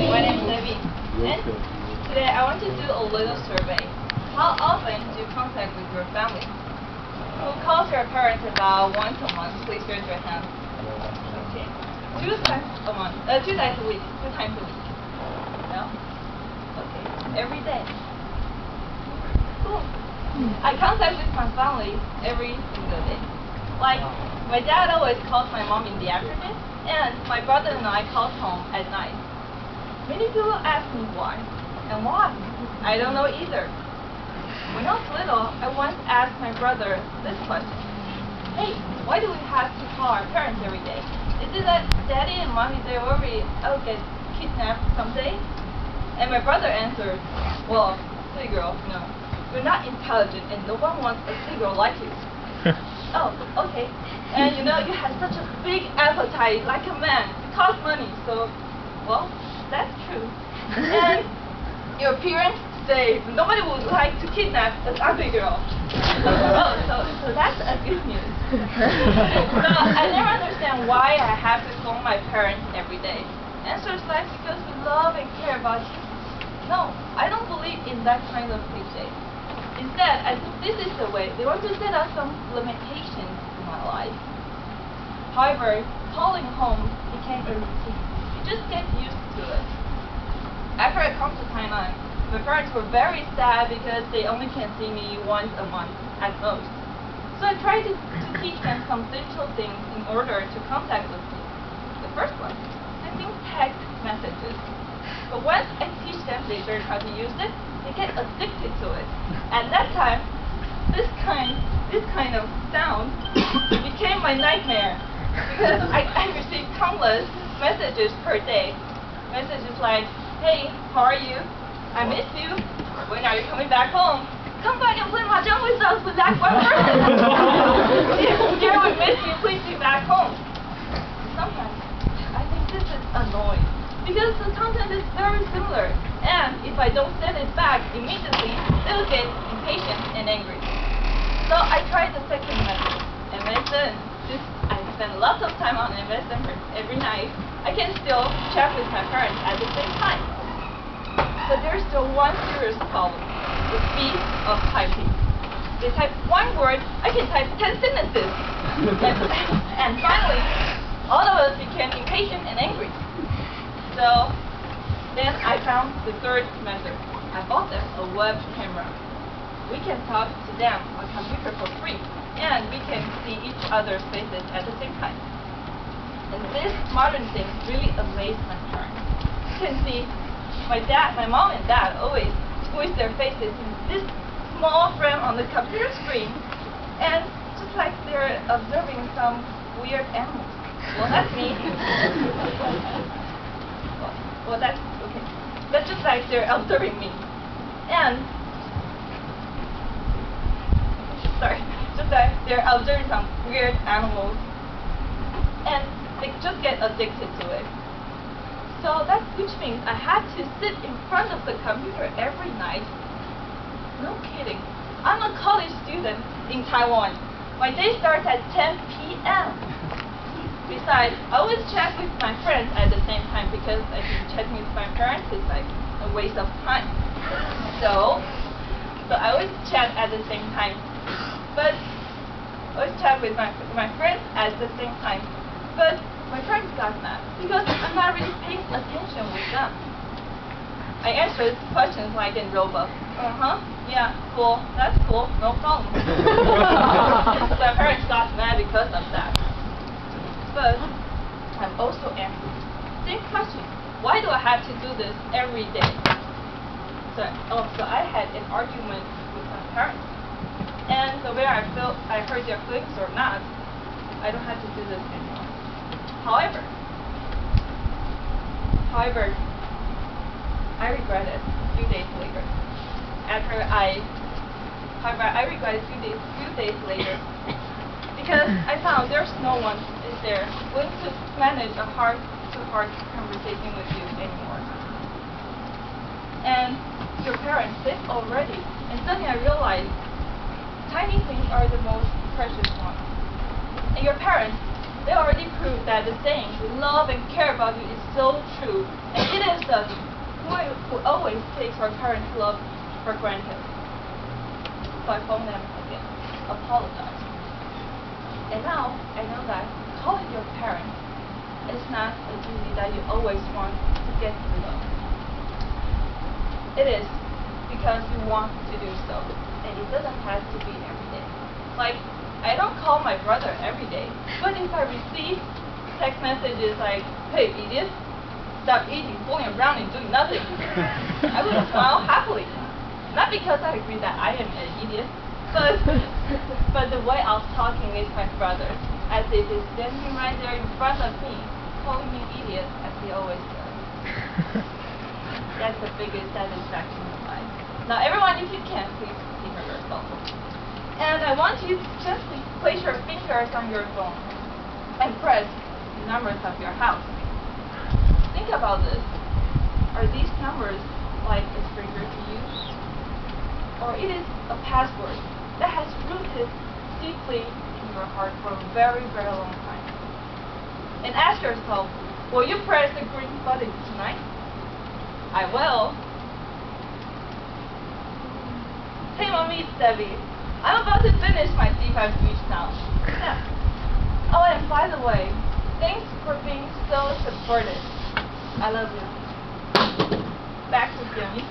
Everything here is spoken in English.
My name is Debbie, and today I want to do a little survey. How often do you contact with your family? Who calls your parents about once a month? Please raise your hand. Okay. 2 times a month. 2 times a week. 2 times a week. No? Okay. Every day. Cool. I contact with my family every single day. Like, my dad always calls my mom in the afternoon, and my brother and I call home at night. Many people ask me why, and why? I don't know either. When I was little, I once asked my brother this question. Hey, why do we have to call our parents every day? Is it that daddy and mommy, they worry I'll get kidnapped someday? And my brother answered, well, silly girl, no. You're not intelligent, and no one wants a silly girl like you. Oh, okay. And you know, you have such a big appetite, like a man. It costs money, so, well, that's true. And your parents say nobody would like to kidnap an ugly girl. Oh, so that's a good news. So I never understand why I have to call my parents every day. Answers like because we love and care about you. No, I don't believe in that kind of cliche. Instead, I think this is the way they want to set up some limitations in my life. However, calling home became a routine. You just get used to it. After I come to Tainan, my parents were very sad because they only can see me once a month at most. So I tried to teach them some digital things in order to contact with me. The first one, sending text messages. But once I teach them, they learn how to use it, they get addicted to it. At that time, this kind of sound became my nightmare because I received countless messages per day. Messages like, hey, how are you? I miss you. When are you coming back home? Come back and play mahjong with us with that one person. Dear, we miss you. Please be back home. Sometimes I think this is annoying because the content is very similar, and if I don't send it back immediately, they'll get impatient and angry. So I tried the second method, MSN. I spend lots of time on MSN every night. I can still chat with my parents at the same time. But there's still one serious problem, the speed of typing. They type one word, I can type 10 sentences. And finally, all of us became impatient and angry. So then I found the third method. I bought them a web camera. We can talk to them on computer for free, and we can see each other's faces at the same time. And this modern thing really amazed my parents. You can see my mom and dad always squeeze their faces in this small frame on the computer screen, and just like they're observing some weird animals. Well, that's me. Well, that's okay. But just like they're observing me, and just like they're observing some weird animals, and they just get addicted to it. So which means I had to sit in front of the computer every night. No kidding. I'm a college student in Taiwan. My day starts at 10 p.m. Besides, I always chat with my friends at the same time because I think chatting with my parents is like a waste of time. So I always chat at the same time. But I always chat with my friends at the same time. But my parents got mad because I'm not really paying attention with them. I answered questions like in Roblox. Yeah, cool, that's cool, no problem. So my parents got mad because of that. But I'm also angry. Same question, why do I have to do this every day? So I had an argument with my parents. And so whether I hurt their feelings or not, I don't have to do this anymore. However, I regret it a few days later. I regret it a few days later because I found there's no one is there willing to manage a heart-to-heart conversation with you anymore. And your parents did already, and suddenly I realized tiny things are the most precious ones. And your parents, they already proved that the saying, we love and care about you, is so true. And it is us who always takes our parents' love for granted. So I phoned them again, apologized. And now I know that calling your parents is not a duty that you always want to get rid of. It is because you want to do so, and it doesn't have to be every day. Like, I don't call my brother every day, but if I receive text messages like, "Hey, idiot, stop eating, fooling around and doing nothing," I would smile happily. Not because I agree that I am an idiot, but the way I was talking with my brother, as if he's standing right there in front of me, calling me idiot, as he always does. That's the biggest satisfaction in life. Now, everyone, if you can, please keep your phone. And I want you to gently place your fingers on your phone and press the numbers of your house. Think about this. Are these numbers like a stranger to you? Or it is a password that has rooted deeply in your heart for a very, very long time? And ask yourself, will you press the green button tonight? I will. Hey mommy, it's Debbie. I'm about to finish my C5 speech now. Yeah. Oh, and by the way, thanks for being so supportive. I love you. Back to Jimmy.